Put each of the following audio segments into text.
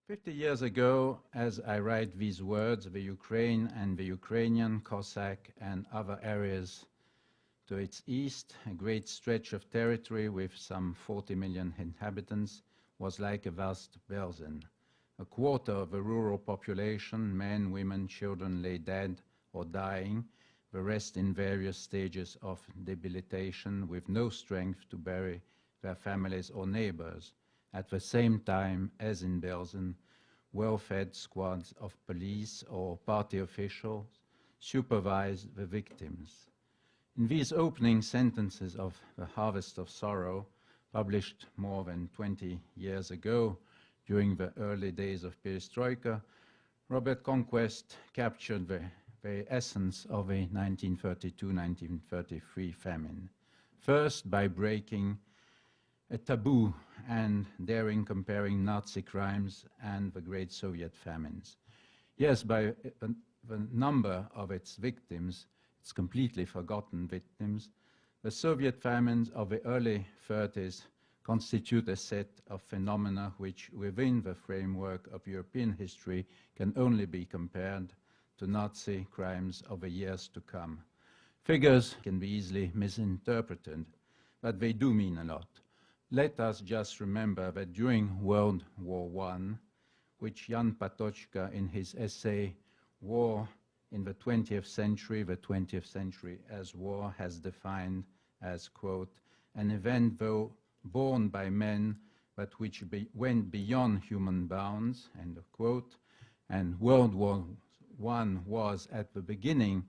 50 years ago, as I write these words, the Ukraine and the Ukrainian, Cossack and other areas to its east, a great stretch of territory with some 40 million inhabitants, was like a vast Belsen. A quarter of the rural population, men, women, children, lay dead or dying, the rest in various stages of debilitation with no strength to bury their families or neighbors. At the same time, as in Belsen, well-fed squads of police or party officials supervised the victims. In these opening sentences of The Harvest of Sorrow, published more than 20 years ago during the early days of Perestroika, Robert Conquest captured the very essence of a 1932-1933 famine. First, by breaking a taboo and daring comparing Nazi crimes and the great Soviet famines. Yes, by the number of its victims, its completely forgotten victims, the Soviet famines of the early 30s constitute a set of phenomena which, within the framework of European history, can only be compared to Nazi crimes of the years to come. Figures can be easily misinterpreted, but they do mean a lot. Let us just remember that during World War I, which Jan Patočka in his essay War in the 20th Century as War has defined as, quote, an event though born by men but which went beyond human bounds, end of quote, and World War I was at the beginning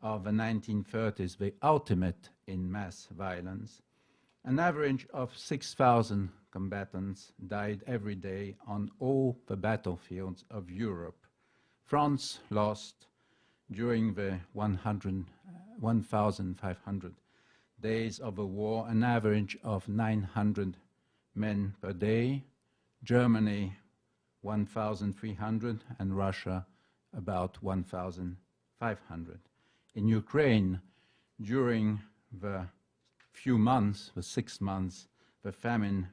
of the 1930s the ultimate in mass violence. An average of 6,000 combatants died every day on all the battlefields of Europe. France lost during the 1,500 days of the war an average of 900 men per day, Germany 1,300 and Russia about 1,500. In Ukraine, during the few months, the 6 months, the famine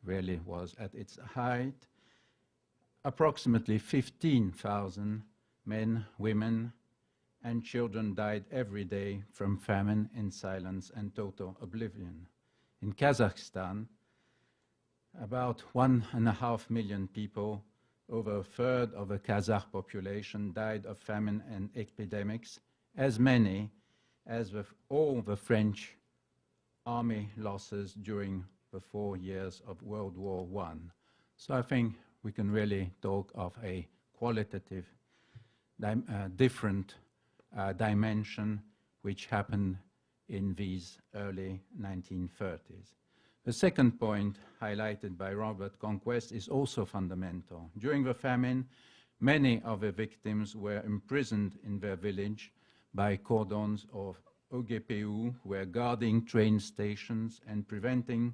really was at its height. Approximately 15,000 men, women, and children died every day from famine in silence and total oblivion. In Kazakhstan, about 1.5 million people, over a third of the Kazakh population, died of famine and epidemics, as many as with all the French army losses during the 4 years of World War I. So I think we can really talk of a qualitative, different dimension which happened in these early 1930s. The second point highlighted by Robert Conquest is also fundamental. During the famine, many of the victims were imprisoned in their village by cordons of OGPU, who were guarding train stations and preventing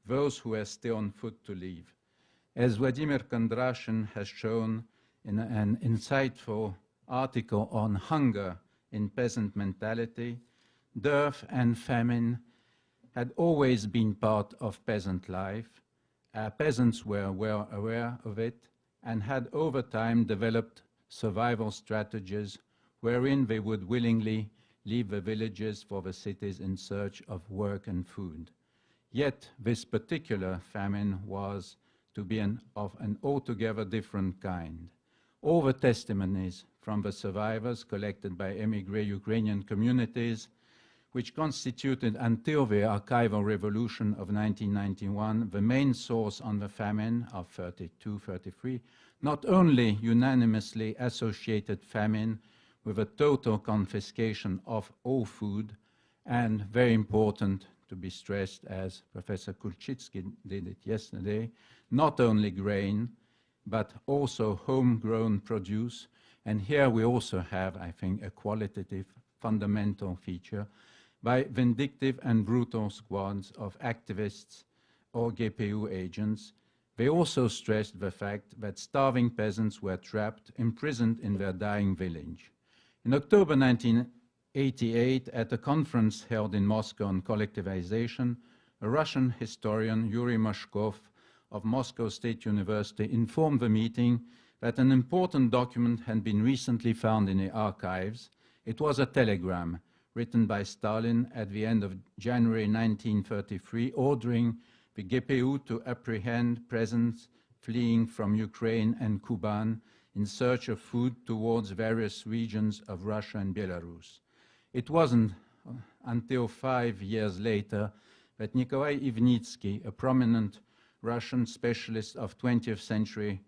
those who were still on foot to leave. As Vladimir Kondrashin has shown in an insightful article on hunger in peasant mentality, dearth and famine had always been part of peasant life. Peasants were well aware of it and had over time developed survival strategies wherein they would willingly leave the villages for the cities in search of work and food. Yet this particular famine was to be of an altogether different kind. All the testimonies from the survivors collected by émigré Ukrainian communities, which constituted until the archival revolution of 1991 the main source on the famine of 32-33, not only unanimously associated famine with a total confiscation of all food, and very important to be stressed, as Professor Kulczycki did it yesterday, not only grain, but also homegrown produce. And here we also have, I think, a qualitative fundamental feature by vindictive and brutal squads of activists or GPU agents. They also stressed the fact that starving peasants were trapped, imprisoned in their dying village. In October 1988, at a conference held in Moscow on collectivization, a Russian historian, Yuri Mashkov, of Moscow State University informed the meeting that an important document had been recently found in the archives. It was a telegram written by Stalin at the end of January 1933, ordering the GPU to apprehend peasants fleeing from Ukraine and Kuban in search of food towards various regions of Russia and Belarus. It wasn't until 5 years later that Nikolai Ivnitsky, a prominent Russian specialist of 20th century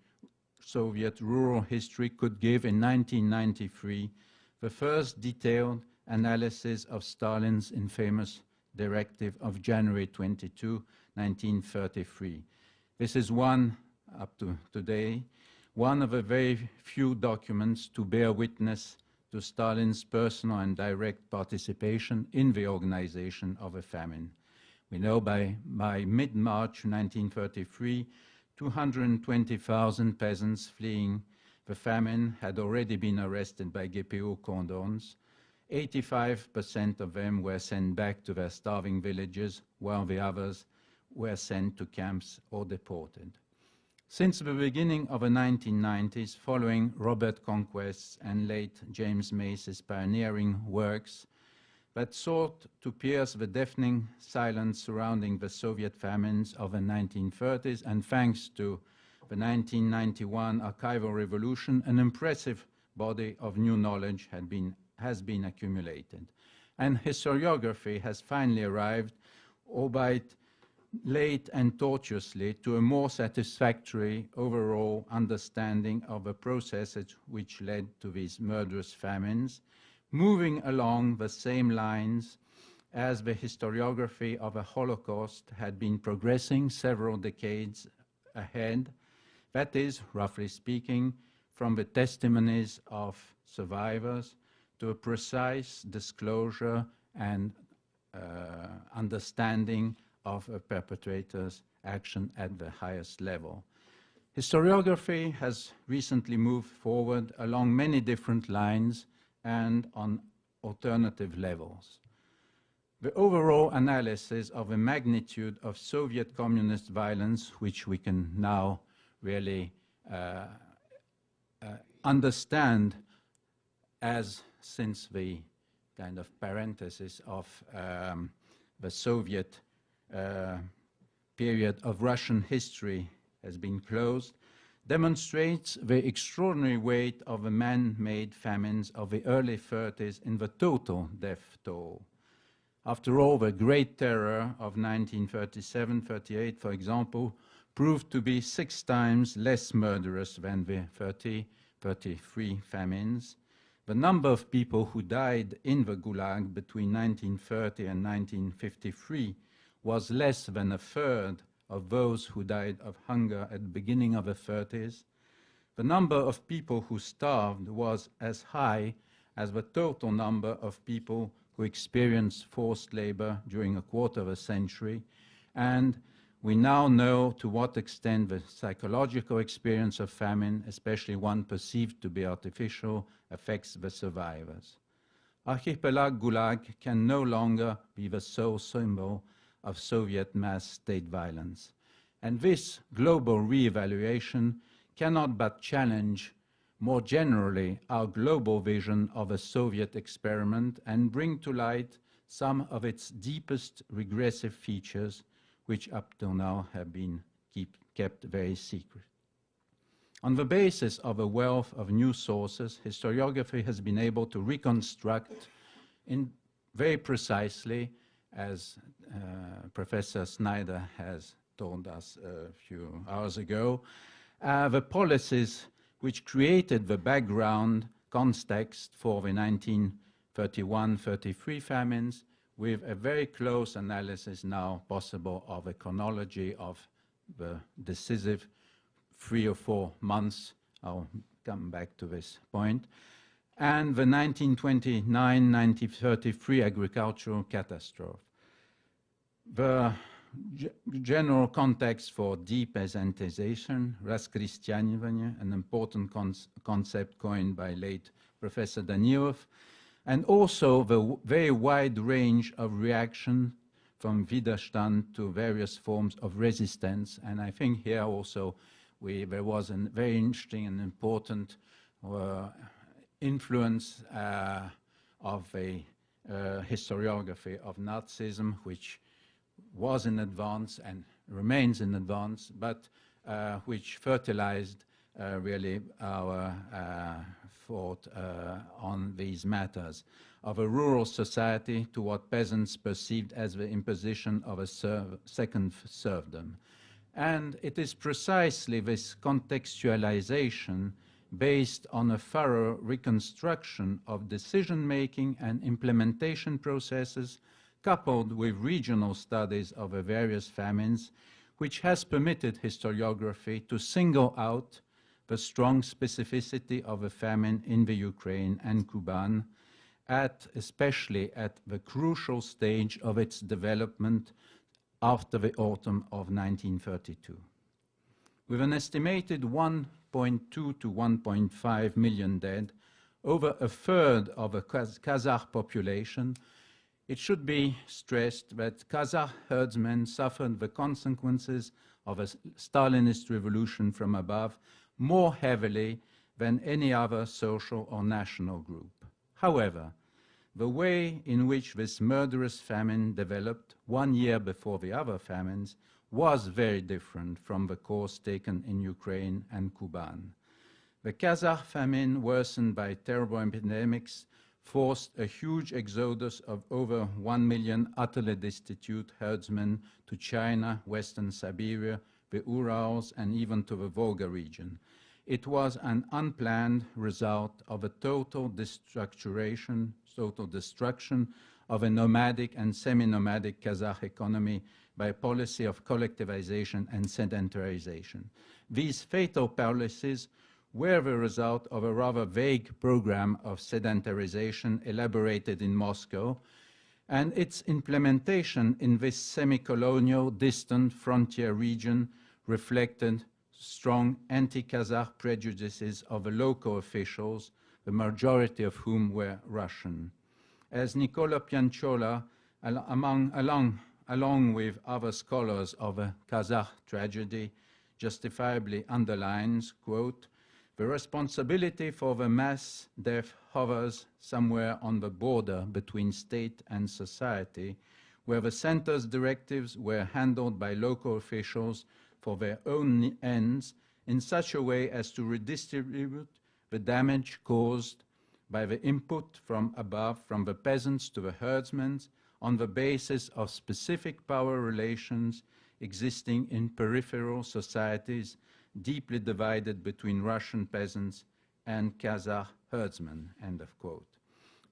Soviet rural history, could give in 1993 the first detailed analysis of Stalin's infamous directive of January 22, 1933. This is one, up to today, one of the very few documents to bear witness to Stalin's personal and direct participation in the organization of a famine. We know by mid-March 1933, 220,000 peasants fleeing the famine had already been arrested by GPU cordons. 85% of them were sent back to their starving villages, while the others were sent to camps or deported. Since the beginning of the 1990s, following Robert Conquest's and late James Mace's pioneering works that sought to pierce the deafening silence surrounding the Soviet famines of the 1930s, and thanks to the 1991 archival revolution, an impressive body of new knowledge has been accumulated. And historiography has finally arrived, albeit late and tortuously, to a more satisfactory overall understanding of the processes which led to these murderous famines, moving along the same lines as the historiography of the Holocaust had been progressing several decades ahead, that is, roughly speaking, from the testimonies of survivors to a precise disclosure and understanding of a perpetrator's action at the highest level. Historiography has recently moved forward along many different lines and on alternative levels. The overall analysis of the magnitude of Soviet communist violence, which we can now really understand as since the kind of parenthesis of the Soviet period of Russian history has been closed, demonstrates the extraordinary weight of the man-made famines of the early 30s in the total death toll. After all, the Great Terror of 1937-38, for example, proved to be 6 times less murderous than the 30-33 famines. The number of people who died in the Gulag between 1930 and 1953 was less than a third of those who died of hunger at the beginning of the 30s. The number of people who starved was as high as the total number of people who experienced forced labor during a quarter of a century, and we now know to what extent the psychological experience of famine, especially one perceived to be artificial, affects the survivors. Archipelago Gulag can no longer be the sole symbol of Soviet mass state violence. And this global re-evaluation cannot but challenge more generally our global vision of a Soviet experiment and bring to light some of its deepest regressive features, which up till now have been kept very secret. On the basis of a wealth of new sources, historiography has been able to reconstruct in very precisely, as Professor Snyder has told us a few hours ago, the policies which created the background context for the 1931-33 famines, with a very close analysis now possible of a chronology of the decisive 3 or 4 months. I'll come back to this point. And the 1929-1933 agricultural catastrophe. The general context for depeasantization, raschristianivание, an important concept coined by late Professor Danilov, and also the very wide range of reaction from Widerstand to various forms of resistance. And I think here also there was a very interesting and important influence of a historiography of Nazism, which was in advance and remains in advance, but which fertilized really our thought on these matters of a rural society to what peasants perceived as the imposition of a second serfdom. And it is precisely this contextualization based on a thorough reconstruction of decision-making and implementation processes coupled with regional studies of the various famines, which has permitted historiography to single out the strong specificity of a famine in the Ukraine and Kuban, especially at the crucial stage of its development after the autumn of 1932. With an estimated 1.2 to 1.5 million dead, over a third of the Kazakh population, it should be stressed that Kazakh herdsmen suffered the consequences of a Stalinist revolution from above more heavily than any other social or national group. However, the way in which this murderous famine developed 1 year before the other famines was very different from the course taken in Ukraine and Kuban. The Kazakh famine, worsened by terrible epidemics, forced a huge exodus of over 1 million utterly destitute herdsmen to China, Western Siberia, the Urals, and even to the Volga region. It was an unplanned result of a total destruction of a nomadic and semi-nomadic Kazakh economy by a policy of collectivization and sedentarization. These fatal policies were the result of a rather vague program of sedentarization elaborated in Moscow, and its implementation in this semi-colonial, distant frontier region reflected strong anti-Kazakh prejudices of the local officials, the majority of whom were Russian. As Nicolas Pianciola, along with other scholars of a Kazakh tragedy, justifiably underlines, quote, "The responsibility for the mass death hovers somewhere on the border between state and society, where the center's directives were handled by local officials for their own ends in such a way as to redistribute the damage caused by the input from above, from the peasants to the herdsmen, on the basis of specific power relations existing in peripheral societies deeply divided between Russian peasants and Kazakh herdsmen," end of quote.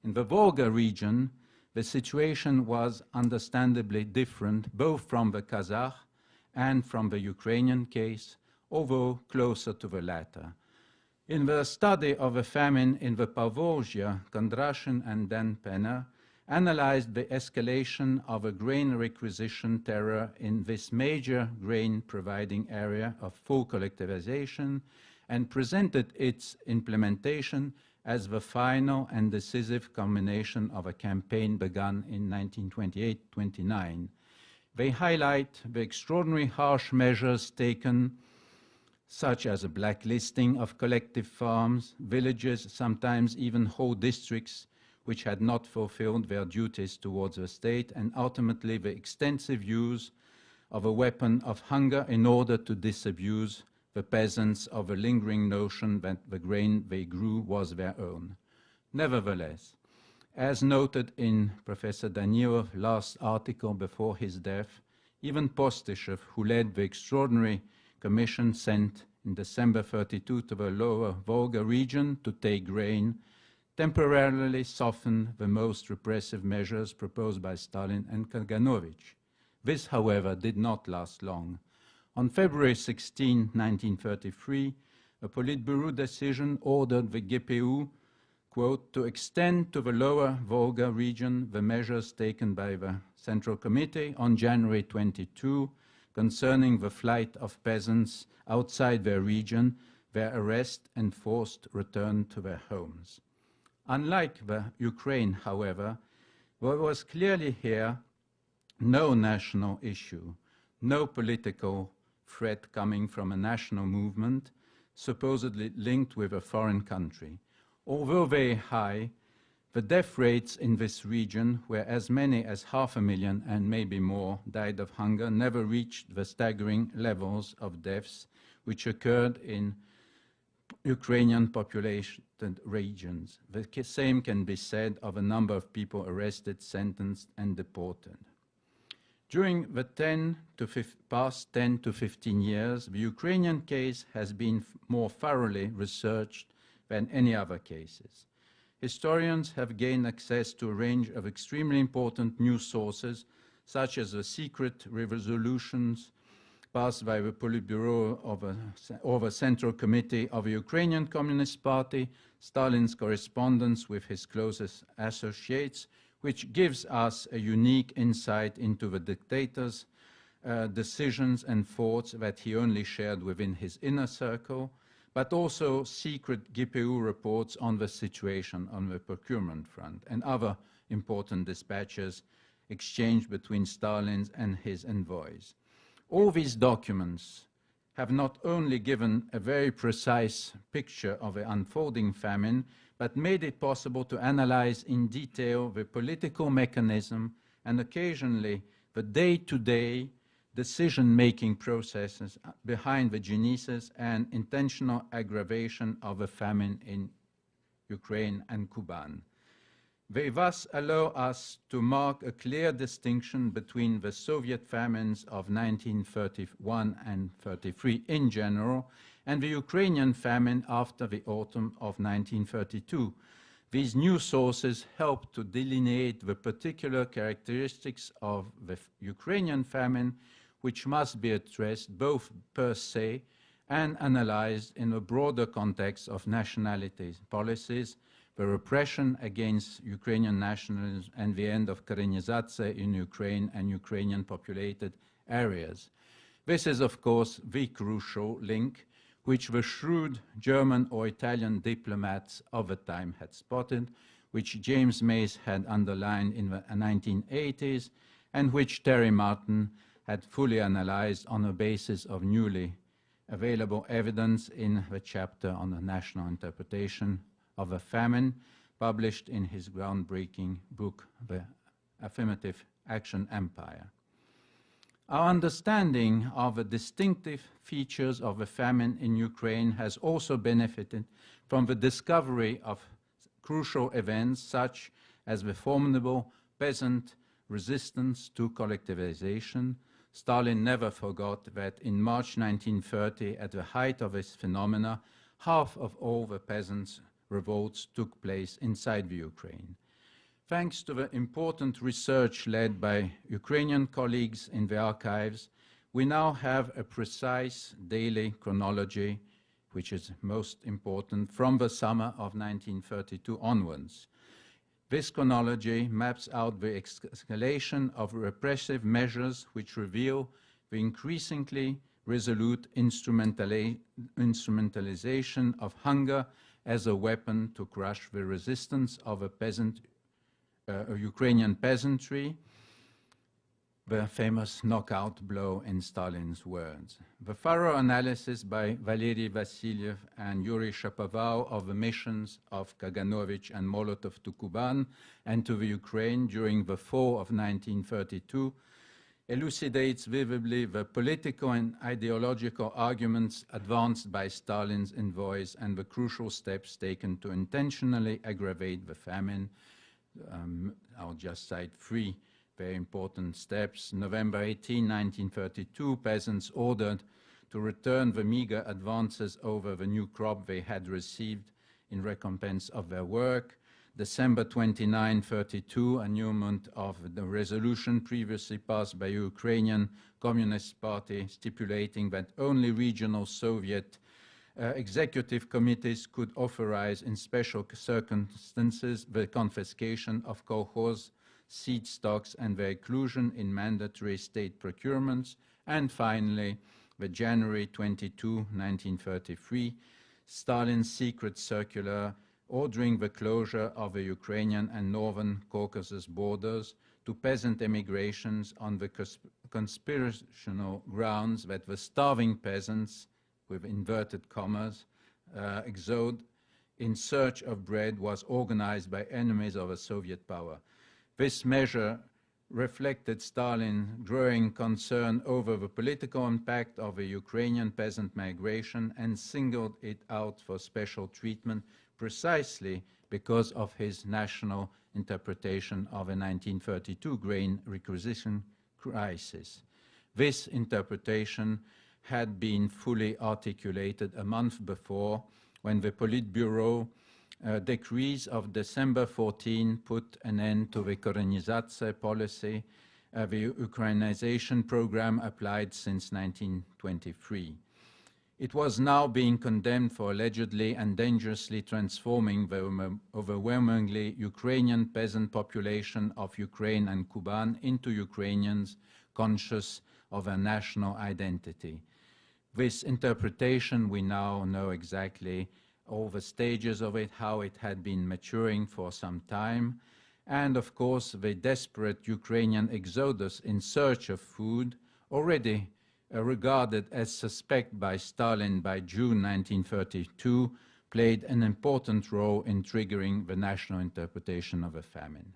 In the Volga region, the situation was understandably different both from the Kazakh and from the Ukrainian case, although closer to the latter. In the study of a famine in the Povolzhia, Kondrashin and Dan Penner analyzed the escalation of a grain requisition terror in this major grain-providing area of full collectivization and presented its implementation as the final and decisive culmination of a campaign begun in 1928-29. They highlight the extraordinary harsh measures taken, such as a blacklisting of collective farms, villages, sometimes even whole districts, which had not fulfilled their duties towards the state, and ultimately the extensive use of a weapon of hunger in order to disabuse the peasants of a lingering notion that the grain they grew was their own. Nevertheless, as noted in Professor Danilov's last article before his death, even Postyshev, who led the extraordinary commission sent in December 32 to the lower Volga region to take grain, temporarily softened the most repressive measures proposed by Stalin and Kaganovich. This, however, did not last long. On February 16, 1933, a Politburo decision ordered the GPU, quote, to extend to the lower Volga region the measures taken by the Central Committee on January 22 concerning the flight of peasants outside their region, their arrest and forced return to their homes. Unlike the Ukraine, however, what was clearly here no national issue, no political threat coming from a national movement supposedly linked with a foreign country. Although very high, the death rates in this region, where as many as 500,000 and maybe more died of hunger, never reached the staggering levels of deaths which occurred in Ukrainian populated regions. The same can be said of a number of people arrested, sentenced, and deported. During the past 10 to 15 years, the Ukrainian case has been more thoroughly researched than any other cases. Historians have gained access to a range of extremely important news sources, such as the secret resolutions passed by the Politburo of the Central Committee of the Ukrainian Communist Party, Stalin's correspondence with his closest associates, which gives us a unique insight into the dictator's decisions and thoughts that he only shared within his inner circle, but also secret GPU reports on the situation on the procurement front and other important dispatches exchanged between Stalin and his envoys. All these documents have not only given a very precise picture of the unfolding famine, but made it possible to analyze in detail the political mechanism and occasionally the day-to-day decision-making processes behind the genesis and intentional aggravation of the famine in Ukraine and Kuban. They thus allow us to mark a clear distinction between the Soviet famines of 1931 and 33 in general and the Ukrainian famine after the autumn of 1932. These new sources help to delineate the particular characteristics of the Ukrainian famine, which must be addressed both per se and analyzed in a broader context of nationality policies, the repression against Ukrainian nationalism, and the end of Korenizatsiya in Ukraine and Ukrainian populated areas. This is, of course, the crucial link which the shrewd German or Italian diplomats of the time had spotted, which James Mays had underlined in the 1980s, and which Terry Martin had fully analyzed on the basis of newly available evidence in the chapter on the national interpretation of a famine, published in his groundbreaking book, The Affirmative Action Empire. Our understanding of the distinctive features of the famine in Ukraine has also benefited from the discovery of crucial events such as the formidable peasant resistance to collectivization. Stalin never forgot that in March 1930, at the height of this phenomena, half of all the peasants' revolts took place inside the Ukraine. Thanks to the important research led by Ukrainian colleagues in the archives, we now have a precise daily chronology, which is most important, from the summer of 1932 onwards. This chronology maps out the escalation of repressive measures which reveal the increasingly resolute instrumentalization of hunger as a weapon to crush the resistance of a Ukrainian peasantry, the famous knockout blow in Stalin's words. The thorough analysis by Valery Vassiliev and Yuri Shapoval of the missions of Kaganovich and Molotov to Kuban and to the Ukraine during the fall of 1932 elucidates vividly the political and ideological arguments advanced by Stalin's envoys and the crucial steps taken to intentionally aggravate the famine. I'll just cite three very important steps. November 18, 1932, peasants ordered to return the meager advances over the new crop they had received in recompense of their work. December 29, 32, annulment of the resolution previously passed by Ukrainian Communist Party stipulating that only regional Soviet executive committees could authorize in special circumstances the confiscation of kolkhoz seed stocks and their inclusion in mandatory state procurements. And finally, the January 22, 1933, Stalin's secret circular ordering the closure of the Ukrainian and Northern Caucasus borders to peasant emigrations on the conspirational grounds that the starving peasants, with inverted commas, exode in search of bread was organized by enemies of a Soviet power. This measure reflected Stalin's growing concern over the political impact of the Ukrainian peasant migration and singled it out for special treatment precisely because of his national interpretation of a 1932 grain requisition crisis. This interpretation had been fully articulated a month before when the Politburo decrees of December 14 put an end to the Korenizatsiya policy, the Ukrainization program applied since 1923. It was now being condemned for allegedly and dangerously transforming the overwhelmingly Ukrainian peasant population of Ukraine and Kuban into Ukrainians conscious of a national identity. This interpretation, we now know exactly all the stages of it, how it had been maturing for some time, and of course the desperate Ukrainian exodus in search of food, already regarded as suspect by Stalin by June 1932, played an important role in triggering the national interpretation of a famine.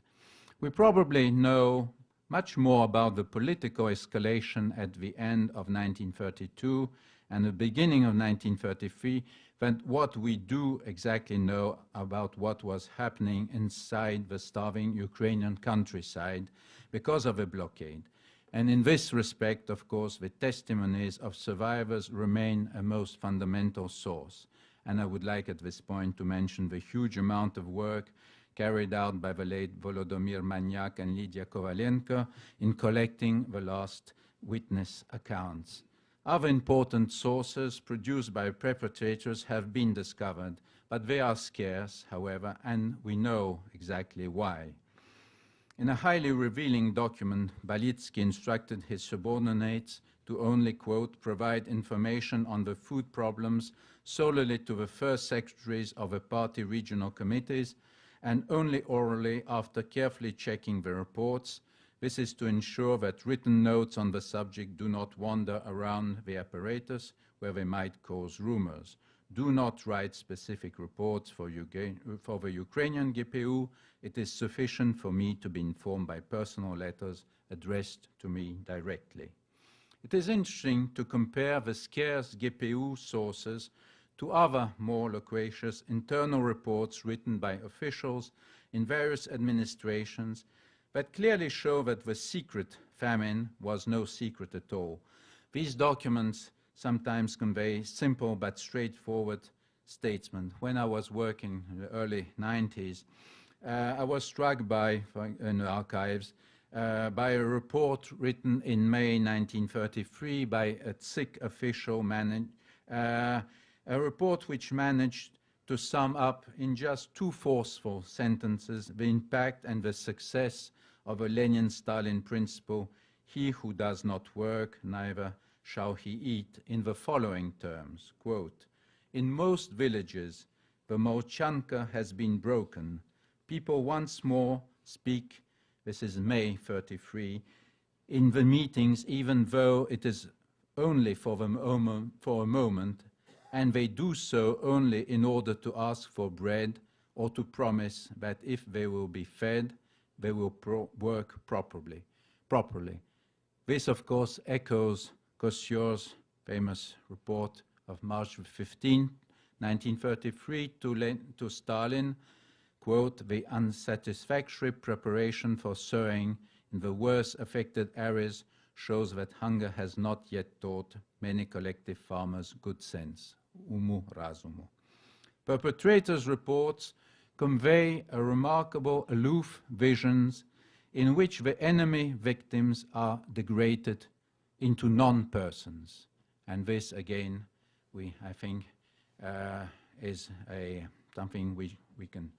We probably know much more about the political escalation at the end of 1932 and the beginning of 1933 than what we do exactly know about what was happening inside the starving Ukrainian countryside because of a blockade. And in this respect, of course, the testimonies of survivors remain a most fundamental source. And I would like at this point to mention the huge amount of work carried out by the late Volodymyr Manyak and Lydia Kovalenko in collecting the last witness accounts. Other important sources produced by perpetrators have been discovered, but they are scarce, however, and we know exactly why. In a highly revealing document, Balitsky instructed his subordinates to only, quote, provide information on the food problems solely to the first secretaries of the party regional committees and only orally after carefully checking the reports. This is to ensure that written notes on the subject do not wander around the apparatus where they might cause rumors. Do not write specific reports for the Ukrainian GPU. It is sufficient for me to be informed by personal letters addressed to me directly. It is interesting to compare the scarce GPU sources to other more loquacious internal reports written by officials in various administrations that clearly show that the secret famine was no secret at all. These documents sometimes convey simple but straightforward statements. When I was working in the early 90s, I was struck by, in the archives, by a report written in May 1933 by a Tsik official, a report which managed to sum up in just two forceful sentences the impact and the success of a Lenin-Stalin principle, he who does not work, neither shall he eat, in the following terms, quote, in most villages, the Molchanka has been broken. People once more speak, this is May 33, in the meetings, even though it is only for a moment, and they do so only in order to ask for bread or to promise that if they will be fed, they will work properly. This, of course, echoes Kossior's famous report of March 15, 1933, to Stalin, quote, the unsatisfactory preparation for sowing in the worst affected areas shows that hunger has not yet taught many collective farmers good sense. Umu razumu. Perpetrators' reports convey a remarkable aloof visions in which the enemy victims are degraded into non-persons. And this, again, I think, is something we can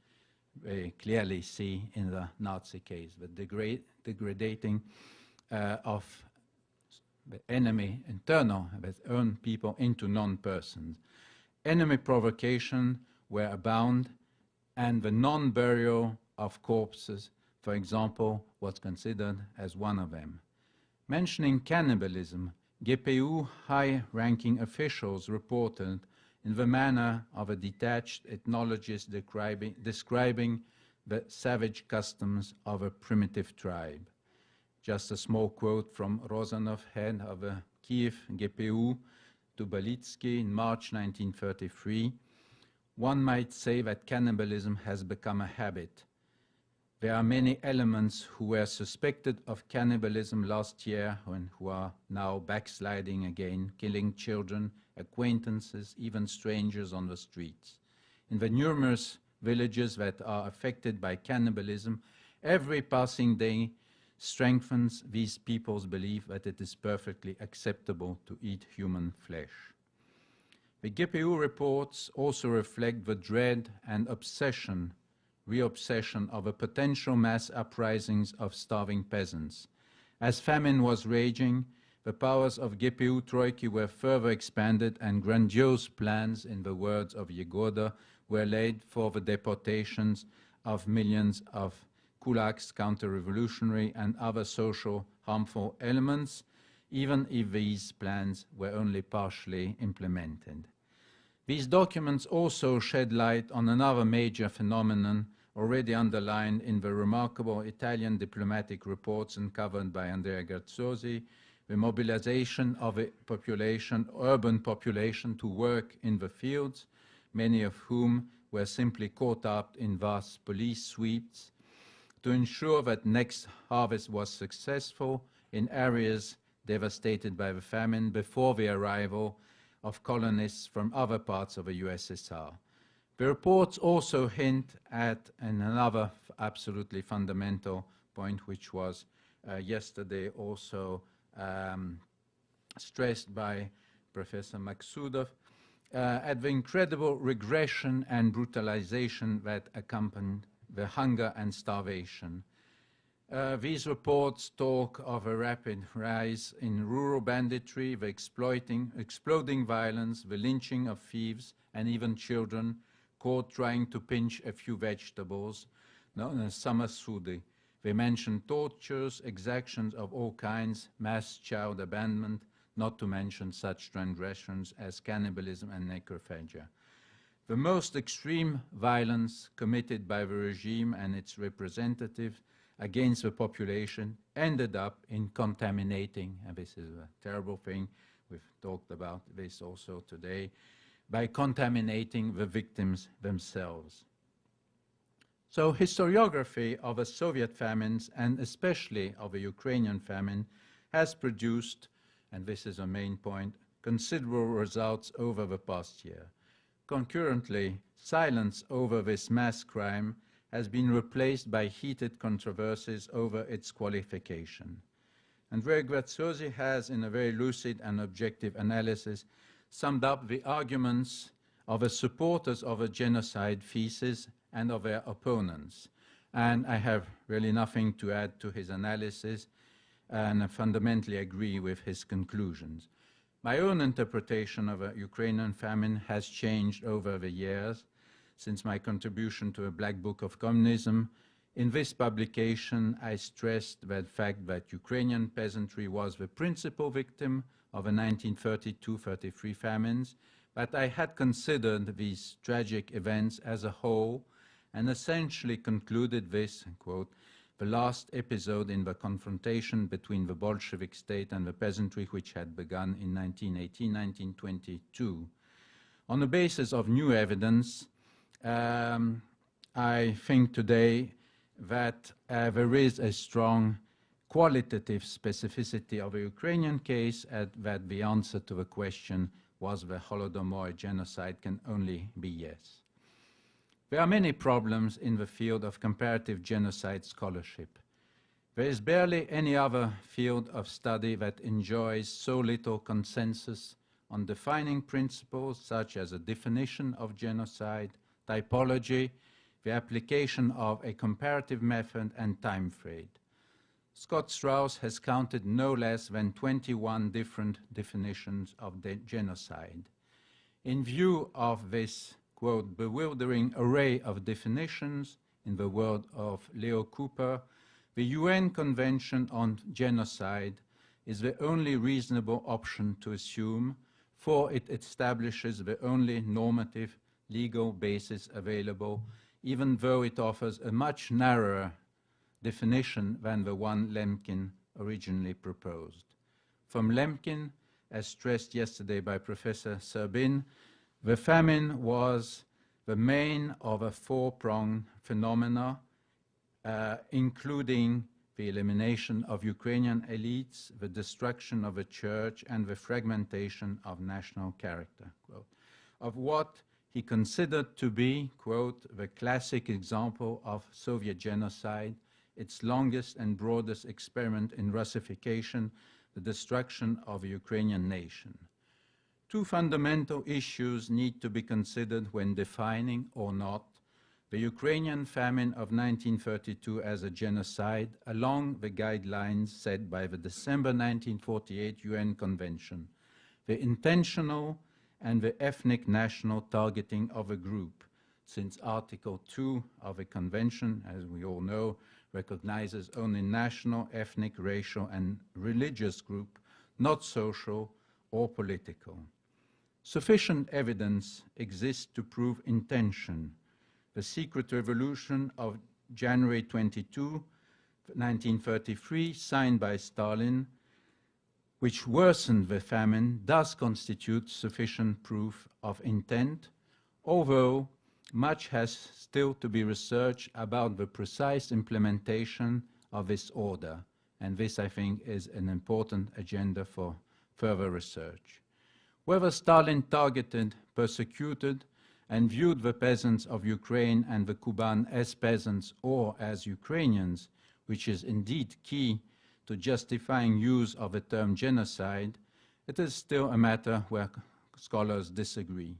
very clearly see in the Nazi case, the degrading of the enemy internal, with own people into non-persons. Enemy provocation were abound, and the non-burial of corpses for example, was considered as one of them. Mentioning cannibalism, GPU high-ranking officials reported in the manner of a detached ethnologist describing the savage customs of a primitive tribe. Just a small quote from Rozanov, head of the Kiev GPU, to Balitsky in March 1933. One might say that cannibalism has become a habit. There are many elements who were suspected of cannibalism last year and who are now backsliding again, killing children, acquaintances, even strangers on the streets. In the numerous villages that are affected by cannibalism, every passing day strengthens these people's belief that it is perfectly acceptable to eat human flesh. The GPU reports also reflect the dread and reobsession of a potential mass uprisings of starving peasants. As famine was raging, the powers of GPU Troika were further expanded and grandiose plans, in the words of Yegoda, were laid for the deportations of millions of kulaks, counter-revolutionary and other social harmful elements, even if these plans were only partially implemented. These documents also shed light on another major phenomenon already underlined in the remarkable Italian diplomatic reports uncovered by Andrea Graziosi, the mobilization of a population, urban population, to work in the fields, many of whom were simply caught up in vast police sweeps, to ensure that next harvest was successful in areas devastated by the famine before the arrival of colonists from other parts of the USSR. The reports also hint at another absolutely fundamental point, which was yesterday also stressed by Professor Maksudov, at the incredible regression and brutalization that accompanied the hunger and starvation. These reports talk of a rapid rise in rural banditry, the exploding violence, the lynching of thieves and even children caught trying to pinch a few vegetables, known as samasudi. They mention tortures, exactions of all kinds, mass child abandonment, not to mention such transgressions as cannibalism and necrophagia. The most extreme violence committed by the regime and its representatives against the population ended up in contaminating, and this is a terrible thing, we've talked about this also today, by contaminating the victims themselves. So historiography of the Soviet famines, and especially of the Ukrainian famine, has produced, and this is a main point, considerable results over the past year. Concurrently, silence over this mass crime has been replaced by heated controversies over its qualification. Andrea Graziosi has, in a very lucid and objective analysis, summed up the arguments of the supporters of a genocide thesis and of their opponents. And I have really nothing to add to his analysis, and I fundamentally agree with his conclusions. My own interpretation of a Ukrainian famine has changed over the years since my contribution to a Black Book of Communism. In this publication, I stressed the fact that Ukrainian peasantry was the principal victim of the 1932-33 famines, but I had considered these tragic events as a whole and essentially concluded this, quote, the last episode in the confrontation between the Bolshevik state and the peasantry, which had begun in 1918-1922. On the basis of new evidence, I think today that there is a strong qualitative specificity of the Ukrainian case, and that the answer to the question, was the Holodomor a genocide, can only be yes. There are many problems in the field of comparative genocide scholarship. There is barely any other field of study that enjoys so little consensus on defining principles such as a definition of genocide, typology, the application of a comparative method, and time frame. Scott Strauss has counted no less than 21 different definitions of the genocide. In view of this, quote, bewildering array of definitions, in the word of Leo Cooper, the UN Convention on Genocide is the only reasonable option to assume, for it establishes the only normative legal basis available, even though it offers a much narrower definition than the one Lemkin originally proposed. From Lemkin, as stressed yesterday by Professor Serbin, the famine was the main of a four-pronged phenomena, including the elimination of Ukrainian elites, the destruction of the church, and the fragmentation of national character, quote, of what he considered to be, quote, the classic example of Soviet genocide, its longest and broadest experiment in Russification, the destruction of a Ukrainian nation. Two fundamental issues need to be considered when defining or not the Ukrainian famine of 1932 as a genocide along the guidelines set by the December 1948 UN Convention, the intentional and the ethnic national targeting of a group, since Article 2 of the Convention, as we all know, recognizes only national, ethnic, racial, and religious group, not social or political. Sufficient evidence exists to prove intention. The secret revolution of January 22, 1933, signed by Stalin, which worsened the famine, does constitute sufficient proof of intent, although much has still to be researched about the precise implementation of this order, and this, I think, is an important agenda for further research. Whether Stalin targeted, persecuted, and viewed the peasants of Ukraine and the Kuban as peasants or as Ukrainians, which is indeed key to justifying use of the term genocide, it is still a matter where scholars disagree.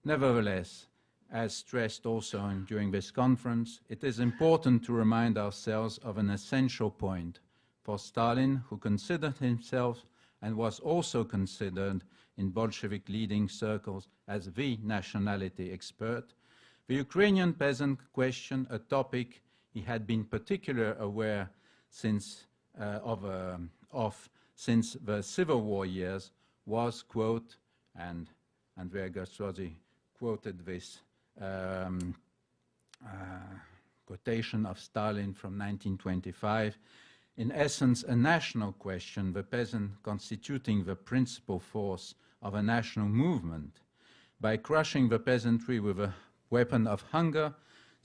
Nevertheless, as stressed also during this conference, it is important to remind ourselves of an essential point. For Stalin, who considered himself and was also considered in Bolshevik leading circles as the nationality expert, the Ukrainian peasant question, a topic he had been particularly aware since since the Civil War years, was, quote, and Andrea Gastrosi quoted this quotation of Stalin from 1925, in essence a national question, the peasant constituting the principal force of a national movement. By crushing the peasantry with a weapon of hunger,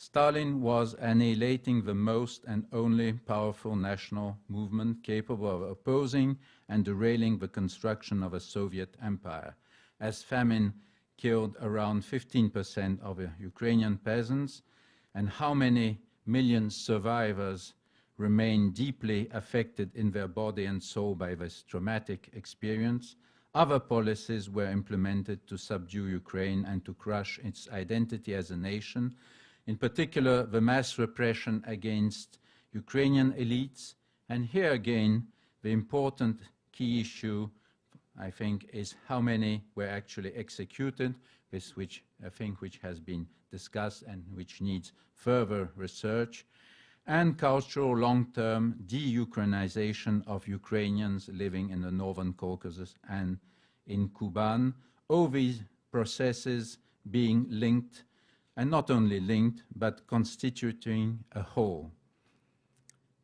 Stalin was annihilating the most and only powerful national movement capable of opposing and derailing the construction of a Soviet empire, as famine killed around 15% of the Ukrainian peasants, and how many million survivors remain deeply affected in their body and soul by this traumatic experience. Other policies were implemented to subdue Ukraine and to crush its identity as a nation, in particular the mass repression against Ukrainian elites. And here again, the important key issue, I think, is how many were actually executed, this which I think which has been discussed and which needs further research, and cultural long-term de-Ukrainization of Ukrainians living in the Northern Caucasus and in Kuban, all these processes being linked, and not only linked, but constituting a whole.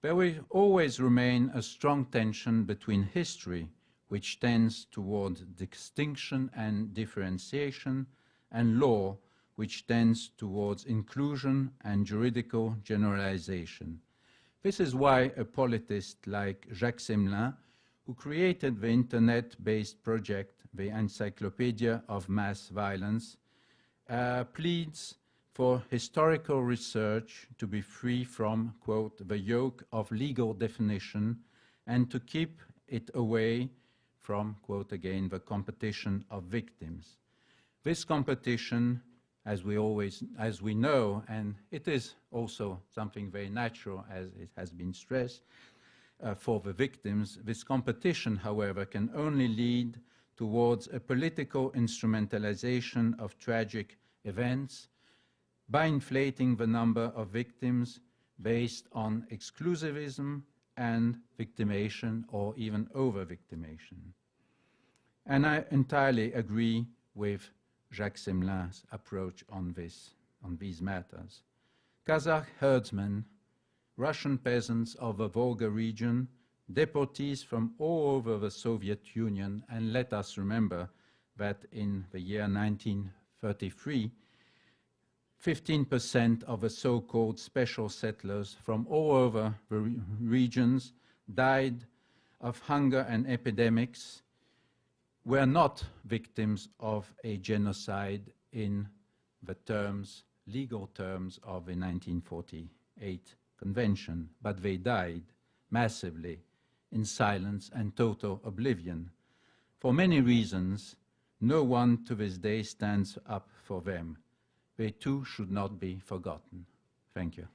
There will always remain a strong tension between history, which tends toward distinction and differentiation, and law, which tends towards inclusion and juridical generalization. This is why a politist like Jacques Semelin, who created the internet-based project, the Encyclopedia of Mass Violence, pleads for historical research to be free from, quote, the yoke of legal definition and to keep it away from, quote again, the competition of victims. This competition, as we know, and it is also something very natural, as it has been stressed, for the victims, this competition, however, can only lead towards a political instrumentalization of tragic events, by inflating the number of victims based on exclusivism and victimation or even over-victimation. And I entirely agree with Jacques Semelin's approach on these matters. Kazakh herdsmen, Russian peasants of the Volga region, deportees from all over the Soviet Union, and let us remember that in the year 1933, 15% of the so-called special settlers from all over the regions died of hunger and epidemics, were not victims of a genocide in the terms, legal terms of the 1948 Convention, but they died massively in silence and total oblivion. For many reasons, no one to this day stands up for them. They too should not be forgotten. Thank you.